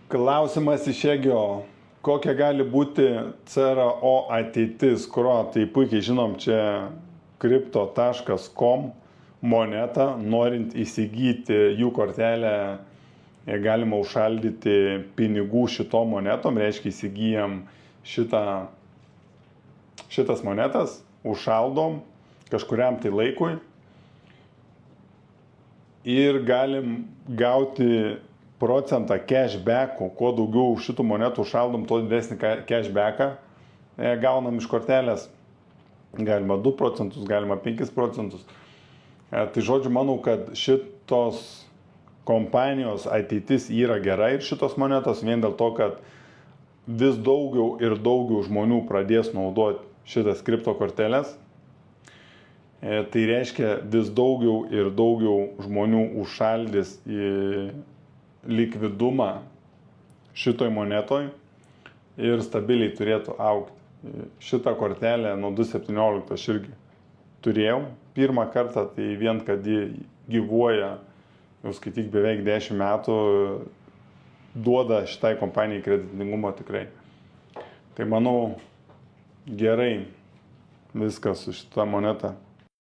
Klausimas iš Egio. Kokia gali būti CRO ateitis, kurio tai puikiai žinom, čia crypto.com moneta, norint įsigyti jų kortelę, galima užšaldyti pinigų šitom monetom, reiškia įsigijam šitas monetas, užšaldom kažkuriam tai laikui ir galim gauti procentą cashback'ų. Kuo daugiau šitų monetų užšaldom, tuo didesnį cashback'ą gaunam iš kortelės. Galima 2 procentus, galima 5 procentus. Tai žodžiu, manau, kad šitos kompanijos ateitis yra gera ir šitos monetos vien dėl to, kad vis daugiau ir daugiau žmonių pradės naudoti šitas kripto korteles. Tai reiškia, vis daugiau ir daugiau žmonių užšaldys į likvidumą šitoj monetoj ir stabiliai turėtų augti. Šitą kortelę nuo 2017 aš irgi turėjau pirmą kartą, tai vien kad ji gyvuoja, jau skaityk, beveik 10 metų, duoda šitai kompanijai kreditingumo tikrai. Tai manau, gerai viskas su šita moneta.